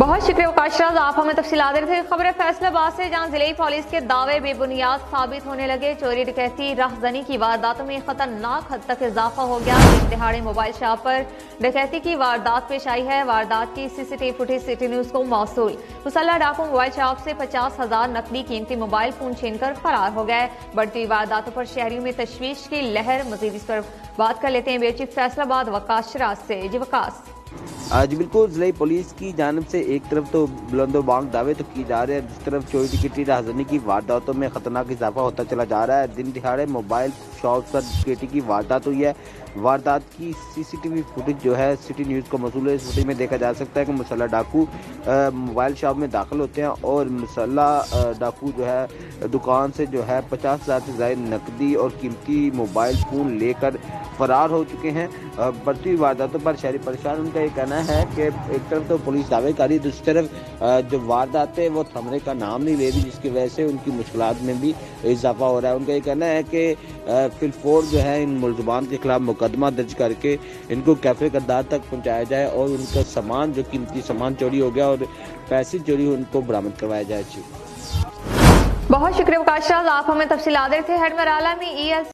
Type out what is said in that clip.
बहुत शुक्रिया वकाशराज, आप हमें तफसीलात दे रहे थे। खबर फैसलाबाद से, जहां जिले पुलिस के दावे बेबुनियाद साबित होने लगे। चोरी डकैती राहजनी की वारदातों में खतरनाक हद तक इजाफा हो गया। दिन दिहाड़े मोबाइल शॉप पर डकैती की वारदात पेश आई है। वारदात की सीसीटीवी फुटेज सिटी न्यूज को मौसूल। मुसल्लह डाकू मोबाइल शॉप से 50,000 नकदी कीमती मोबाइल फोन छीनकर फरार हो गए। बढ़ती वारदातों पर शहरियों में तशवीश की लहर। मजीद इस पर बात कर लेते हैं ब्यूरो चीफ फैसलाबाद वकाशराज से। जी वकास। जी बिल्कुल, जिले पुलिस की जानब से एक तरफ तो बुलंदोबांग दावे तो की जा रहे हैं, दूसरी तरफ चोरी डकैती राहजनी की वारदातों में खतरनाक इजाफा होता चला जा रहा है। दिन दिहाड़े मोबाइल शॉप पर डकैती की वारदात हुई है। वारदात की सीसीटीवी फुटेज जो है सिटी न्यूज़ को मौसूल है। इस फुटेज में देखा जा सकता है कि मुसल्लह डाकू मोबाइल शॉप में दाखिल होते हैं और मुसल्लह डाकू जो है दुकान से जो है 50,000 से ज़ायद नकदी और कीमती मोबाइल फ़ोन लेकर फरार हो चुके हैं। बढ़ती वारदातों पर शहरी परेशान। उनका ये कहना है कि एक तरफ तो पुलिस दावे कर रही है, दूसरी तरफ जो वारदात है वो थमने का नाम नहीं ले रही, जिसकी वजह से उनकी मुश्किलात में भी इजाफा हो रहा है। उनका ये कहना है कि फिलफोर जो है इन मुलजमान के खिलाफ मुकदमा दर्ज करके इनको कैफे करदार तक पहुँचाया जाए और उनका सामान जो कीमती सामान चोरी हो गया और पैसे चोरी उनको बरामद करवाया जाए। बहुत शुक्रिया वकाशराज, आप हमें तफसीलात दे रहे थे। हेड मराला में ES